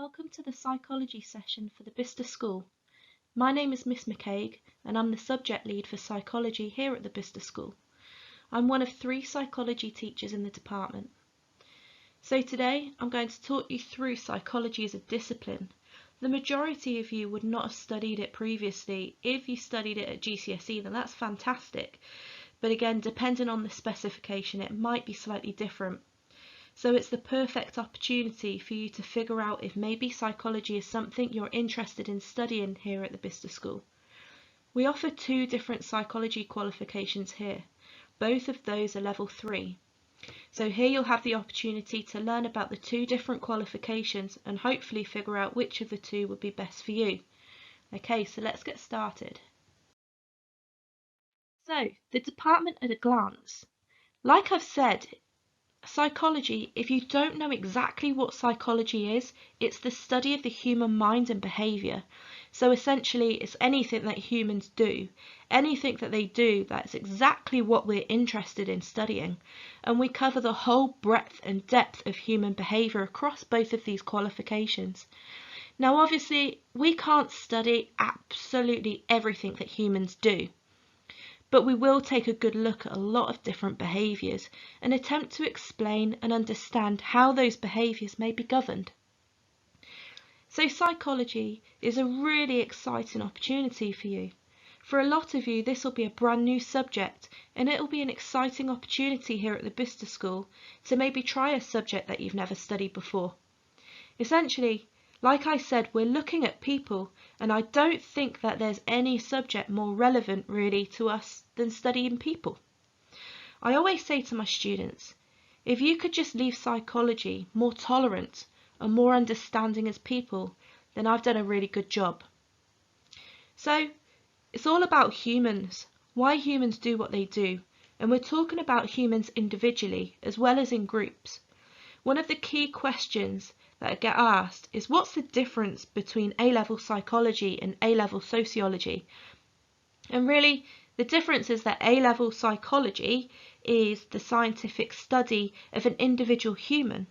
Welcome to the psychology session for the Bicester School. My name is Miss McCaig and I'm the subject lead for psychology here at the Bicester School. I'm one of 3 psychology teachers in the department. So today I'm going to talk you through psychology as a discipline. The majority of you would not have studied it previously. If you studied it at GCSE, then that's fantastic. But again, depending on the specification, it might be slightly different. So it's the perfect opportunity for you to figure out if maybe psychology is something you're interested in studying here at the Bicester School. We offer 2 different psychology qualifications here. Both of those are level 3. So here you'll have the opportunity to learn about the 2 different qualifications and hopefully figure out which of the 2 would be best for you. Okay, so let's get started. So, the department at a glance. Like I've said, psychology, if you don't know exactly what psychology is, it's the study of the human mind and behaviour. So essentially it's anything that humans do, anything that they do, that's exactly what we're interested in studying. And we cover the whole breadth and depth of human behaviour across both of these qualifications. Now obviously we can't study absolutely everything that humans do, but we will take a good look at a lot of different behaviours and attempt to explain and understand how those behaviours may be governed. So psychology is a really exciting opportunity for you. For a lot of you, this will be a brand new subject and it will be an exciting opportunity here at the Bicester School to maybe try a subject that you've never studied before. Essentially, like I said, we're looking at people, and I don't think that there's any subject more relevant really to us than studying people. I always say to my students, if you could just leave psychology more tolerant and more understanding as people, then I've done a really good job. So it's all about humans, why humans do what they do, and we're talking about humans individually as well as in groups. One of the key questions that I get asked is what's the difference between A-level psychology and A-level sociology? And really the difference is that A-level psychology is the scientific study of an individual human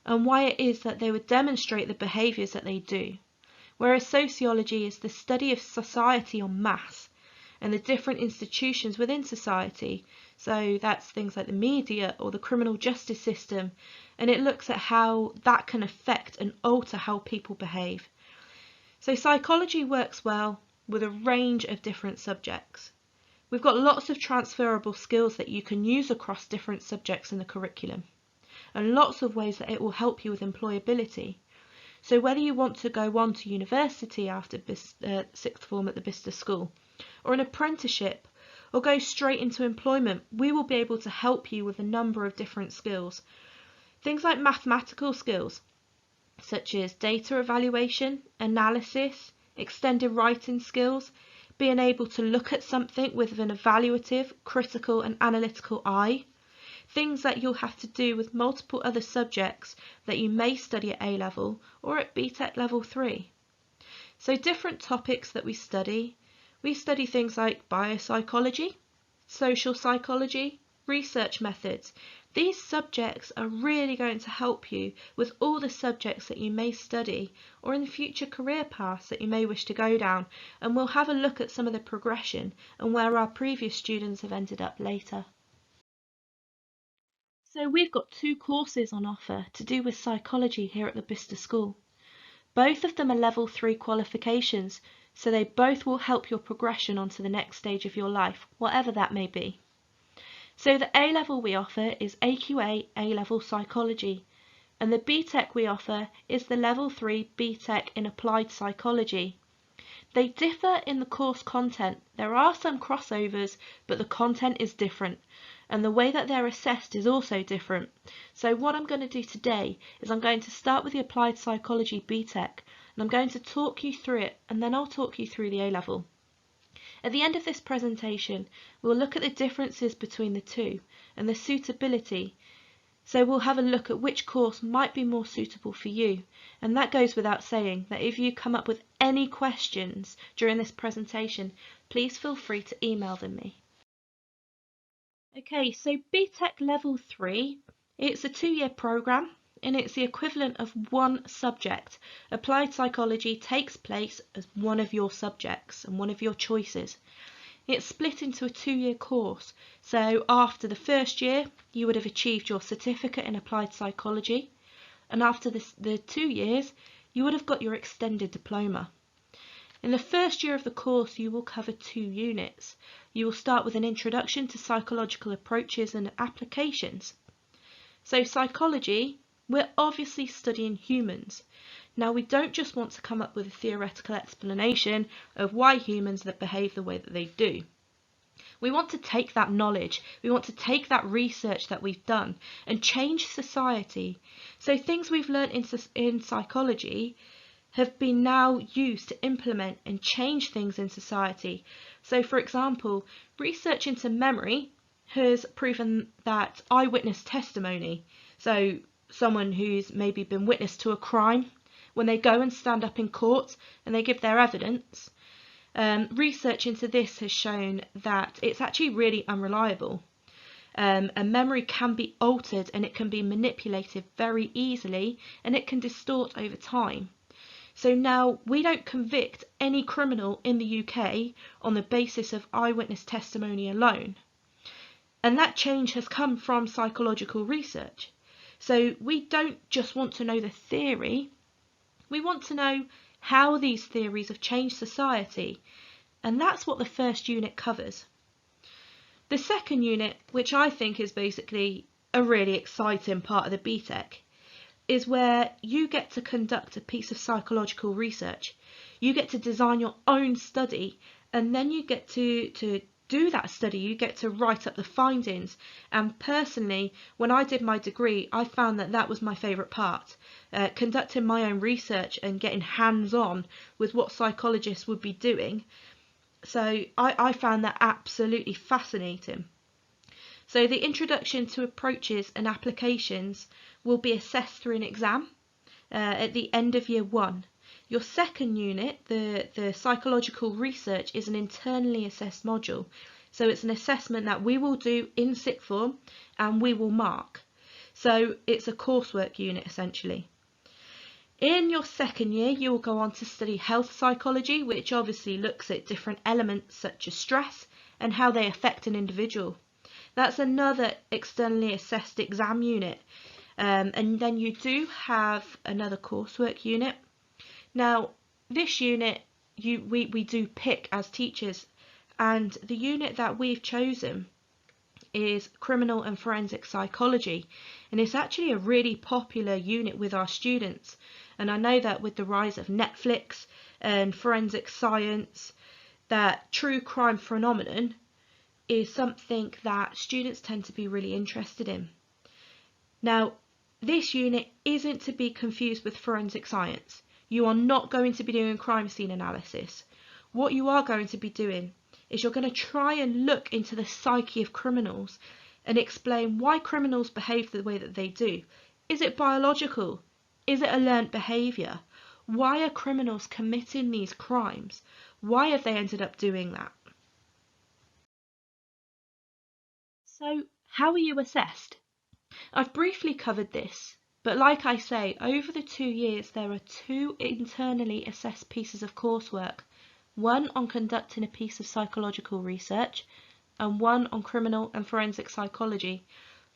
and why it is that they would demonstrate the behaviours that they do, whereas sociology is the study of society en masse and the different institutions within society. So that's things like the media or the criminal justice system, and it looks at how that can affect and alter how people behave. So psychology works well with a range of different subjects. We've got lots of transferable skills that you can use across different subjects in the curriculum, and lots of ways that it will help you with employability. So whether you want to go on to university after 6th form at the Bicester School, or an apprenticeship, or go straight into employment, we will be able to help you with a number of different skills. Things like mathematical skills, such as data evaluation, analysis, extended writing skills, being able to look at something with an evaluative, critical and analytical eye. Things that you'll have to do with multiple other subjects that you may study at A-level or at BTEC level 3. So different topics that we study things like biopsychology, social psychology, research methods. These subjects are really going to help you with all the subjects that you may study or in the future career paths that you may wish to go down, and we'll have a look at some of the progression and where our previous students have ended up later. So we've got 2 courses on offer to do with psychology here at the Bicester School. Both of them are level 3 qualifications, so they both will help your progression onto the next stage of your life, whatever that may be. So the A-level we offer is AQA A-level psychology, and the BTEC we offer is the level 3 BTEC in applied psychology. They differ in the course content. There are some crossovers, but the content is different, and the way that they're assessed is also different. So what I'm going to do today is I'm going to start with the applied psychology BTEC, and I'm going to talk you through it, and then I'll talk you through the A-level. At the end of this presentation, we'll look at the differences between the 2 and the suitability. So we'll have a look at which course might be more suitable for you, and that goes without saying that if you come up with any questions during this presentation, please feel free to email them me. Okay, so BTEC level 3, it's a 2-year programme. and it's the equivalent of one subject. Applied psychology takes place as one of your subjects and one of your choices. It's split into a 2-year course, so after the first year you would have achieved your certificate in applied psychology, and after the 2 years you would have got your extended diploma. In the first year of the course you will cover 2 units. You will start with an introduction to psychological approaches and applications. So psychology, we're obviously studying humans. Now we don't just want to come up with a theoretical explanation of why humans that behave the way that they do. We want to take that knowledge, we want to take that research that we've done and change society. So things we've learned in psychology have been now used to implement and change things in society. So for example, research into memory has proven that eyewitness testimony, so someone who's maybe been witness to a crime, when they go and stand up in court and they give their evidence, research into this has shown that it's actually really unreliable. And memory can be altered and it can be manipulated very easily, and it can distort over time. So now we don't convict any criminal in the UK on the basis of eyewitness testimony alone. And that change has come from psychological research. So we don't just want to know the theory, we want to know how these theories have changed society. And that's what the first unit covers. The second unit, which I think is basically a really exciting part of the BTEC, is where you get to conduct a piece of psychological research. You get to design your own study, and then you get to do that study, you get to write up the findings. And personally, when I did my degree, I found that that was my favourite part, conducting my own research and getting hands-on with what psychologists would be doing. So I found that absolutely fascinating. So the introduction to approaches and applications will be assessed through an exam at the end of year 1. Your second unit, the psychological research, is an internally assessed module. So it's an assessment that we will do in sixth form and we will mark. So it's a coursework unit essentially. In your second year, you will go on to study health psychology, which obviously looks at different elements such as stress and how they affect an individual. That's another externally assessed exam unit. And then you do have another coursework unit. Now, this unit we do pick as teachers, and the unit that we've chosen is criminal and forensic psychology, and it's actually a really popular unit with our students. And I know that with the rise of Netflix and forensic science, that true crime phenomenon is something that students tend to be really interested in. Now, this unit isn't to be confused with forensic science. You are not going to be doing crime scene analysis. What you are going to be doing is you're going to try and look into the psyche of criminals and explain why criminals behave the way that they do. Is it biological? Is it a learnt behaviour? Why are criminals committing these crimes? Why have they ended up doing that? So, how are you assessed? I've briefly covered this, but like I say, over the 2 years there are 2 internally assessed pieces of coursework, one on conducting a piece of psychological research and one on criminal and forensic psychology.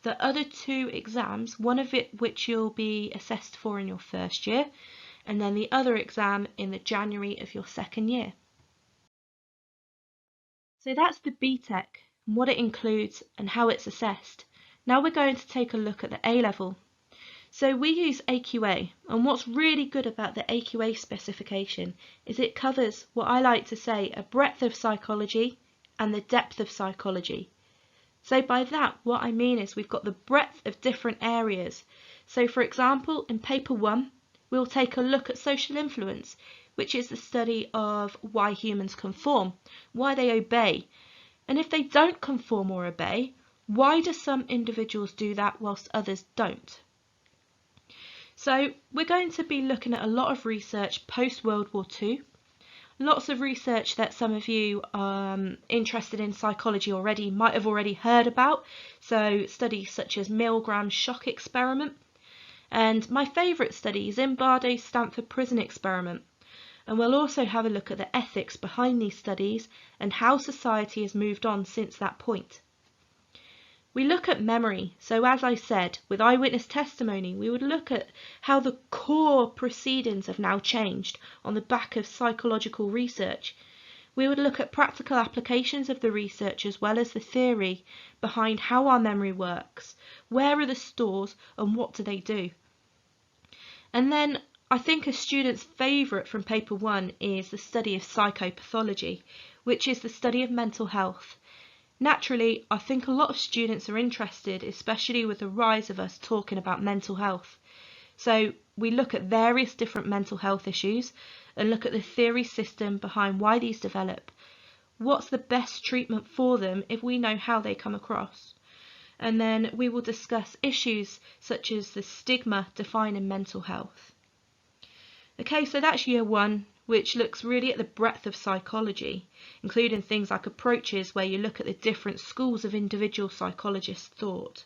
The other 2 exams, one of it which you'll be assessed for in your first year, and then the other exam in the January of your second year. So that's the BTEC and what it includes and how it's assessed. Now we're going to take a look at the A-level. So we use AQA, and what's really good about the AQA specification is it covers what I like to say a breadth of psychology and the depth of psychology. So by that, what I mean is we've got the breadth of different areas. So for example, in paper 1, we'll take a look at social influence, which is the study of why humans conform, why they obey, and if they don't conform or obey, why do some individuals do that whilst others don't? So we're going to be looking at a lot of research post-World War II, lots of research that some of you interested in psychology already might have already heard about, so studies such as Milgram's shock experiment, And my favourite study is in Bardo's Stanford Prison Experiment. And we'll also have a look at the ethics behind these studies and how society has moved on since that point. We look at memory. So as I said, with eyewitness testimony, we would look at how the core proceedings have now changed on the back of psychological research. We would look at practical applications of the research as well as the theory behind how our memory works, where are the stores and what do they do. And then I think a student's favourite from paper 1 is the study of psychopathology, which is the study of mental health. Naturally, I think a lot of students are interested, especially with the rise of us talking about mental health. So we look at various different mental health issues and look at the theory system behind why these develop. What's the best treatment for them if we know how they come across? And then we will discuss issues such as the stigma defining mental health. Okay, so that's year 1, which looks really at the breadth of psychology, including things like approaches where you look at the different schools of individual psychologists' thought.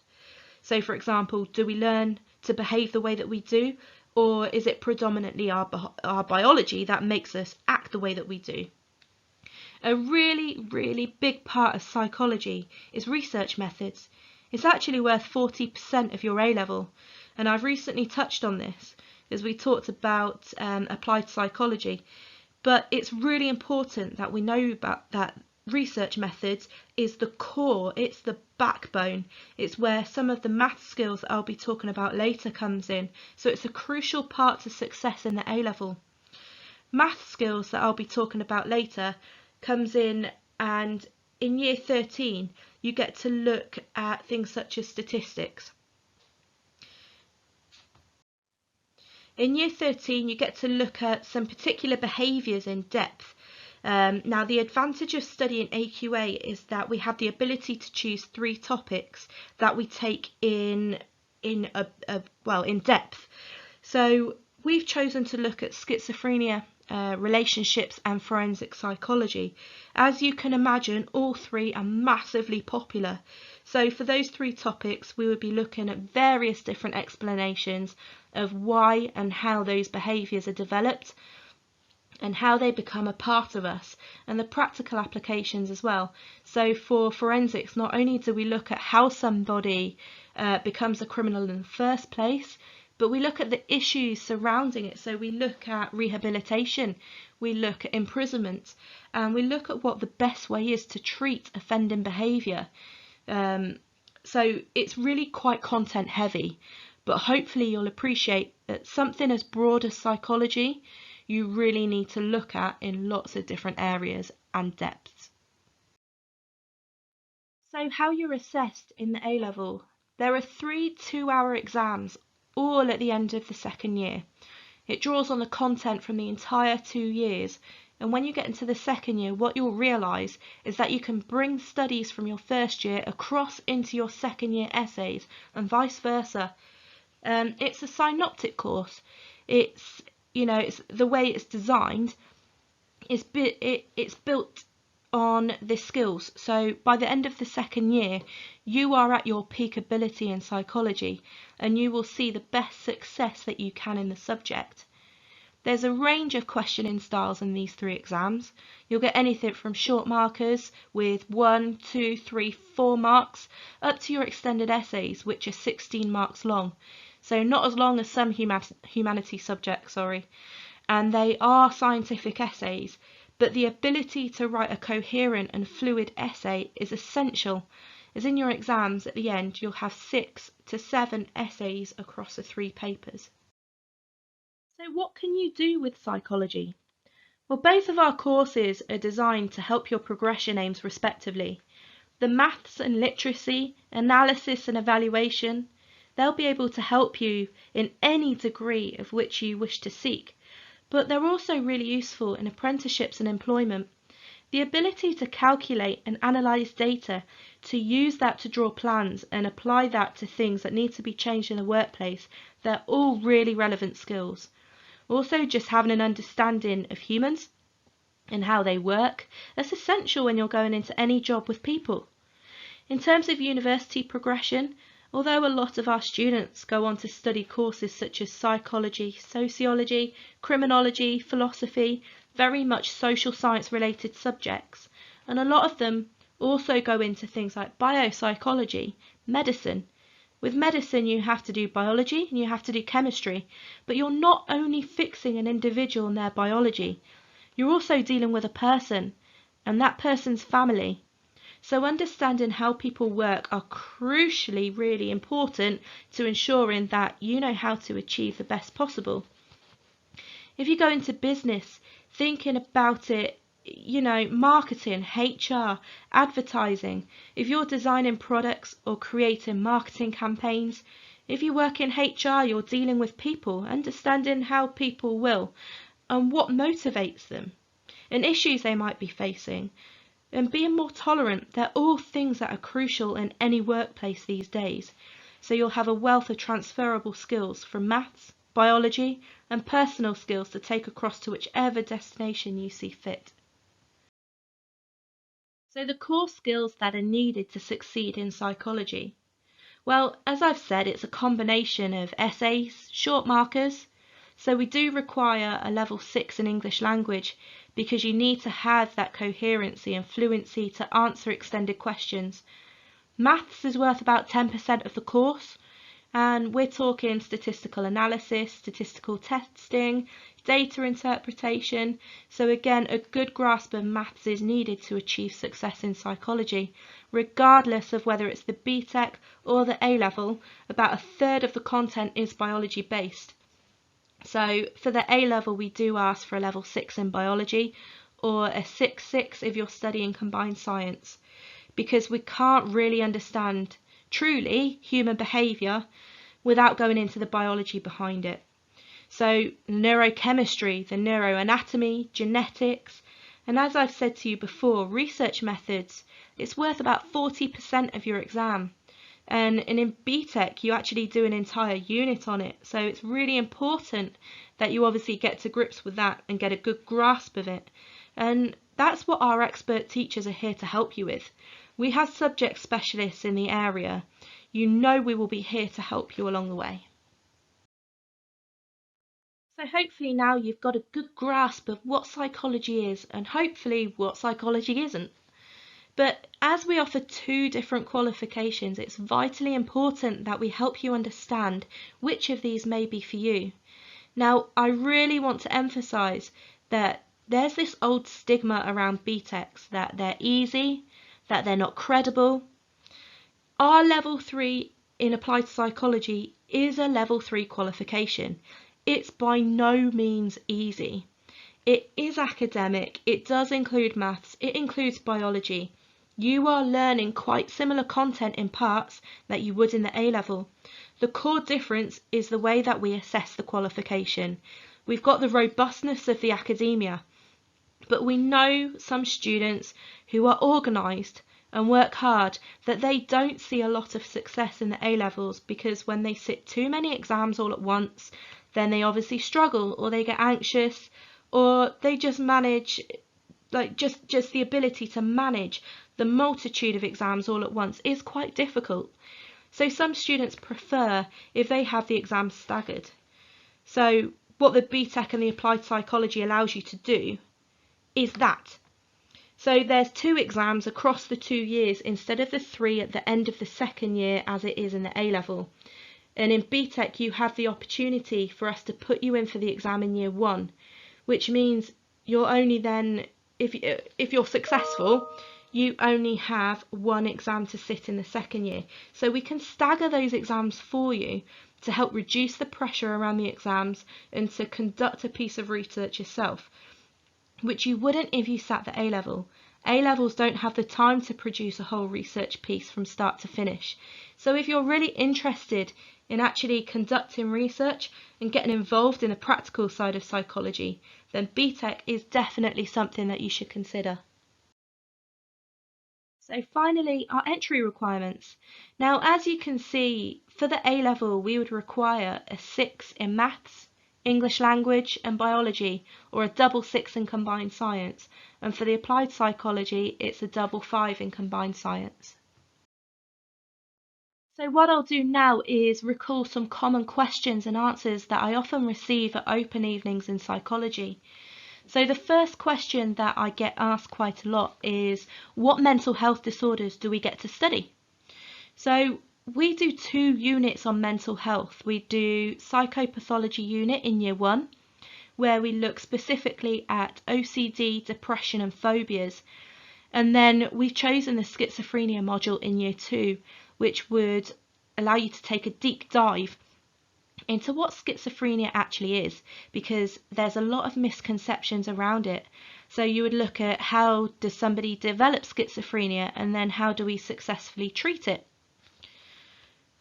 So for example, do we learn to behave the way that we do, or is it predominantly our biology that makes us act the way that we do? A really big part of psychology is research methods. It's actually worth 40% of your A-level, and I've recently touched on this as we talked about applied psychology, but it's really important that we know about that. Research methods is the core, it's the backbone, it's where some of the math skills that I'll be talking about later comes in, so it's a crucial part to success in the A-level. Math skills that I'll be talking about later comes in, and in year 13 you get to look at things such as statistics. In year 13 you get to look at some particular behaviours in depth. Now the advantage of studying AQA is that we have the ability to choose 3 topics that we take in depth. So we've chosen to look at schizophrenia, relationships and forensic psychology. As you can imagine, all 3 are massively popular. So for those 3 topics we would be looking at various different explanations of why and how those behaviours are developed and how they become a part of us, and the practical applications as well. So for forensics, not only do we look at how somebody becomes a criminal in the first place, but we look at the issues surrounding it. So we look at rehabilitation, we look at imprisonment, and we look at what the best way is to treat offending behaviour. So it's really quite content heavy, but hopefully you'll appreciate that something as broad as psychology you really need to look at in lots of different areas and depths. So how you're assessed in the A-level. There are 3 2-hour exams, all at the end of the second year. It draws on the content from the entire 2 years, and when you get into the second year, what you'll realise is that you can bring studies from your first year across into your second year essays and vice versa. It's a synoptic course. It's the way it's designed, it's built on the skills. So by the end of the second year, you are at your peak ability in psychology, and you will see the best success that you can in the subject. There's a range of questioning styles in these 3 exams. You'll get anything from short markers with 1, 2, 3, 4 marks, up to your extended essays, which are 16 marks long. So not as long as some humanities subjects, and they are scientific essays, but the ability to write a coherent and fluid essay is essential, as in your exams at the end you'll have 6 to 7 essays across the 3 papers. So what can you do with psychology? Well, both of our courses are designed to help your progression aims respectively. The maths and literacy, analysis and evaluation, they'll be able to help you in any degree of which you wish to seek, but they're also really useful in apprenticeships and employment. The ability to calculate and analyse data, to use that to draw plans and apply that to things that need to be changed in the workplace, they're all really relevant skills. Also, just having an understanding of humans and how they work, that's essential when you're going into any job with people. In terms of university progression, Although a lot of our students go on to study courses such as psychology, sociology, criminology, philosophy, very much social science related subjects, and a lot of them also go into things like biopsychology, medicine. With medicine you have to do biology and you have to do chemistry, but you're not only fixing an individual and their biology, you're also dealing with a person and that person's family. So understanding how people work are crucially really important to ensuring that you know how to achieve the best possible. If you go into business, thinking about it, marketing, HR, advertising, if you're designing products or creating marketing campaigns, if you work in HR, you're dealing with people, understanding how people will and what motivates them and issues they might be facing, and being more tolerant. They're all things that are crucial in any workplace these days. So you'll have a wealth of transferable skills from maths, biology, and personal skills to take across to whichever destination you see fit. So the core skills that are needed to succeed in psychology. Well, as I've said, it's a combination of essays, short markers. So we do require a level 6 in English language because you need to have that coherency and fluency to answer extended questions. Maths is worth about 10% of the course, and we're talking statistical analysis, statistical testing, data interpretation. So again, a good grasp of maths is needed to achieve success in psychology. Regardless of whether it's the BTEC or the A-level, about a third of the content is biology based. So for the A-level, we do ask for a level 6 in biology or a 6-6 if you're studying combined science, because we can't really understand truly human behaviour without going into the biology behind it. So neurochemistry, the neuroanatomy, genetics, and as I've said to you before, research methods, it's worth about 40% of your exam. And in BTEC, you actually do an entire unit on it. So it's really important that you obviously get to grips with that and get a good grasp of it. And that's what our expert teachers are here to help you with. We have subject specialists in the area. You know we will be here to help you along the way. So hopefully now you've got a good grasp of what psychology is and hopefully what psychology isn't. But as we offer two different qualifications, it's vitally important that we help you understand which of these may be for you. Now, I really want to emphasise that there's this old stigma around BTECs, that they're easy, that they're not credible. Our level 3 in applied psychology is a level 3 qualification. It's by no means easy. It is academic, it does include maths, it includes biology. You are learning quite similar content in parts that you would in the A-level. The core difference is the way that we assess the qualification. We've got the robustness of the academia, but we know some students who are organised and work hard that they don't see a lot of success in the A-levels because when they sit too many exams all at once, then they obviously struggle or they get anxious or they just manage, just the ability to manage the multitude of exams all at once is quite difficult. So some students prefer if they have the exams staggered. So what the BTEC and the applied psychology allows you to do is that. So there's 2 exams across the 2 years instead of the 3 at the end of the second year as it is in the A-level. And in BTEC you have the opportunity for us to put you in for the exam in year 1, which means you're only then, if you're successful, you only have 1 exam to sit in the second year. So we can stagger those exams for you to help reduce the pressure around the exams and to conduct a piece of research yourself, which you wouldn't if you sat the A-level. A-levels don't have the time to produce a whole research piece from start to finish. So if you're really interested in actually conducting research and getting involved in the practical side of psychology, then BTEC is definitely something that you should consider. So finally, our entry requirements. Now, as you can see, for the A-level, we would require a 6 in maths, English language and biology, or a double 6 in combined science. And for the applied psychology, it's a double 5 in combined science. So what I'll do now is recall some common questions and answers that I often receive at open evenings in psychology. So the first question that I get asked quite a lot is, what mental health disorders do we get to study? So we do 2 units on mental health. We do psychopathology unit in year 1, where we look specifically at OCD, depression and phobias. And then we've chosen the schizophrenia module in year 2, which would allow you to take a deep dive into what schizophrenia actually is, because there's a lot of misconceptions around it. So you would look at, how does somebody develop schizophrenia, and then how do we successfully treat it?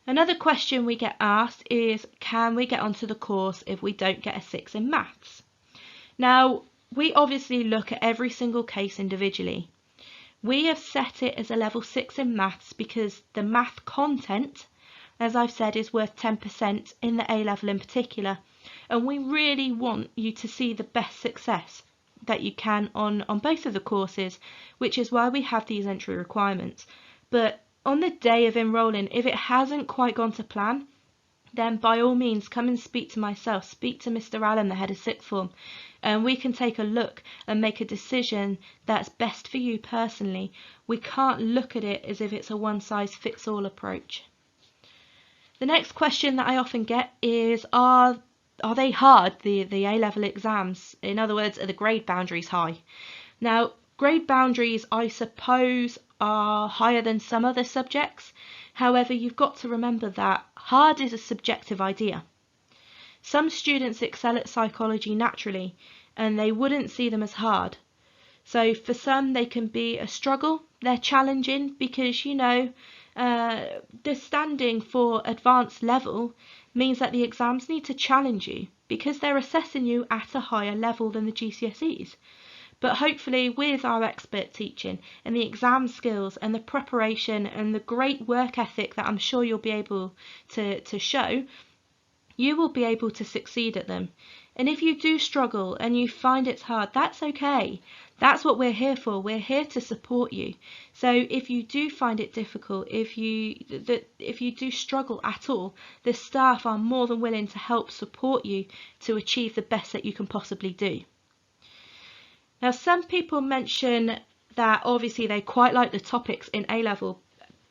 Another question we get asked is, can we get onto the course if we don't get a 6 in maths? Now, we obviously look at every single case individually. We have set it as a level 6 in maths because the math content, as I've said, is worth 10% in the A level in particular, and we really want you to see the best success that you can on both of the courses, which is why we have these entry requirements. But on the day of enrolling, if it hasn't quite gone to plan, then by all means come and speak to myself, speak to Mr. Allen, the head of sixth form, and we can take a look and make a decision that's best for you personally. We can't look at it as if it's a one-size-fits-all approach. The next question that I often get is, are they hard, the A-level exams? In other words, are the grade boundaries high? Now, grade boundaries, I suppose, are higher than some other subjects. However, you've got to remember that hard is a subjective idea. Some students excel at psychology naturally, and they wouldn't see them as hard. So for some, they can be a struggle. They're challenging because, the standing for advanced level means that the exams need to challenge you because they're assessing you at a higher level than the GCSEs. But hopefully with our expert teaching and the exam skills and the preparation and the great work ethic that I'm sure you'll be able to show, you will be able to succeed at them. And if you do struggle and you find it's hard, that's okay. That's what we're here for. We're here to support you. So if you do find it difficult, if you do struggle at all, the staff are more than willing to help support you to achieve the best that you can possibly do. Now, some people mention that obviously they quite like the topics in A-level,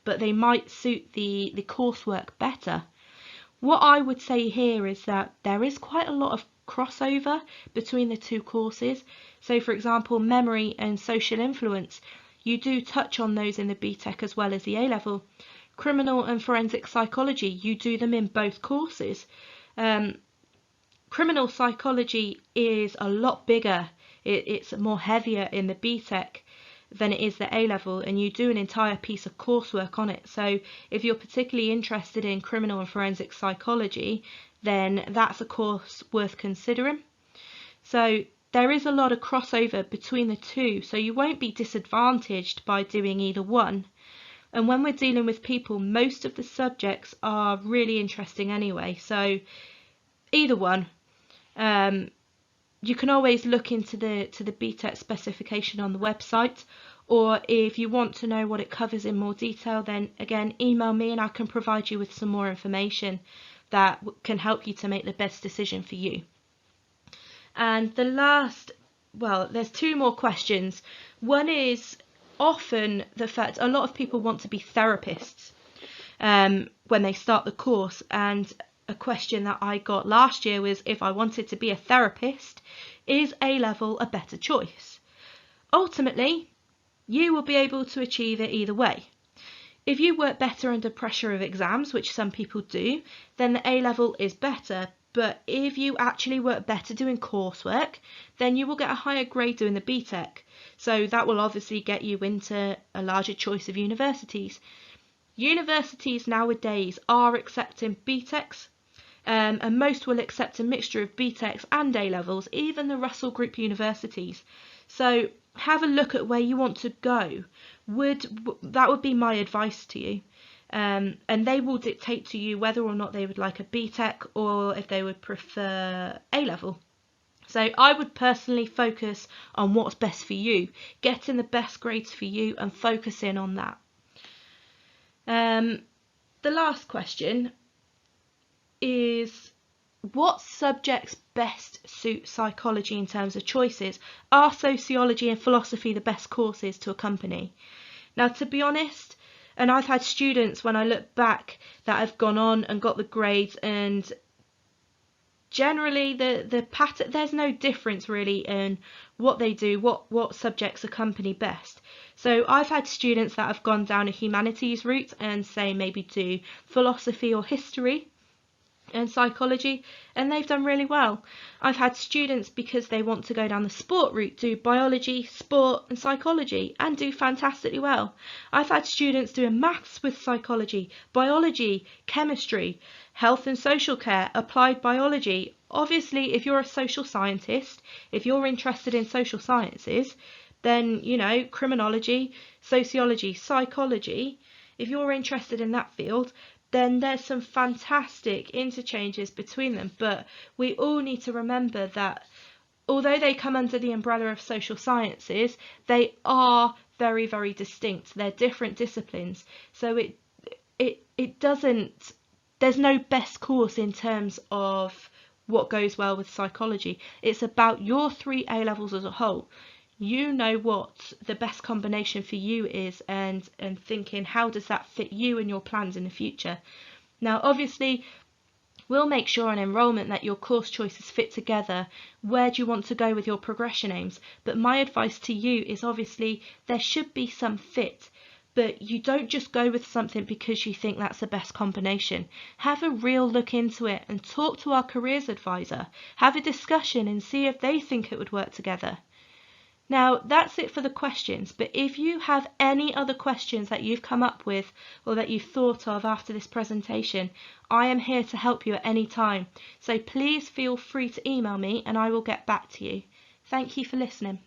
but they might suit the coursework better. What I would say here is that there is quite a lot of crossover between the 2 courses. So for example, memory and social influence, you do touch on those in the BTEC as well as the A-level. Criminal and forensic psychology, you do them in both courses. Criminal psychology is a lot bigger. It's more heavier in the BTEC than it is the A-level, and you do an entire piece of coursework on it. So if you're particularly interested in criminal and forensic psychology, then that's a course worth considering. So there is a lot of crossover between the 2, so you won't be disadvantaged by doing either one. And when we're dealing with people, most of the subjects are really interesting anyway, so either one. You can always look into the BTEC specification on the website, or if you want to know what it covers in more detail, then again email me and I can provide you with some more information that can help you to make the best decision for you. And the last, well, there's 2 more questions. One is often the fact a lot of people want to be therapists when they start the course, and a question that I got last year was, if I wanted to be a therapist, is A-level a better choice? Ultimately, you will be able to achieve it either way. If you work better under pressure of exams, which some people do, then the A-level is better. But if you actually work better doing coursework, then you will get a higher grade doing the BTEC. So that will obviously get you into a larger choice of universities. Universities nowadays are accepting BTECs, and most will accept a mixture of BTECs and A-levels, even the Russell Group universities. So have a look at where you want to go. That would be my advice to you. And they will dictate to you whether or not they would like a BTEC or if they would prefer A-level. So I would personally focus on what's best for you, getting the best grades for you and focusing on that. the last question is, what subjects best suit psychology in terms of choices? Are sociology and philosophy the best courses to accompany? Now, to be honest, and I've had students when I look back that have gone on and got the grades, and generally the pattern, there's no difference really in what they do, what subjects accompany best. So I've had students that have gone down a humanities route and say maybe do philosophy or history and psychology, and they've done really well. I've had students, because they want to go down the sport route, do biology, sport and psychology and do fantastically well. I've had students doing maths with psychology, biology, chemistry, health and social care, applied biology. Obviously, if you're a social scientist, if you're interested in social sciences, then, you know, criminology, sociology, psychology, if you're interested in that field, then there's some fantastic interchanges between them. But we all need to remember that although they come under the umbrella of social sciences, they are very, very distinct. They're different disciplines. So it doesn't, there's no best course in terms of what goes well with psychology. It's about your 3 A levels as a whole. You know what the best combination for you is, and thinking, how does that fit you and your plans in the future? Now, obviously, we'll make sure on enrolment that your course choices fit together. Where do you want to go with your progression aims? But my advice to you is, obviously, there should be some fit, but you don't just go with something because you think that's the best combination. Have a real look into it and talk to our careers advisor. Have a discussion and see if they think it would work together. Now, that's it for the questions, but if you have any other questions that you've come up with or that you've thought of after this presentation, I am here to help you at any time. So please feel free to email me and I will get back to you. Thank you for listening.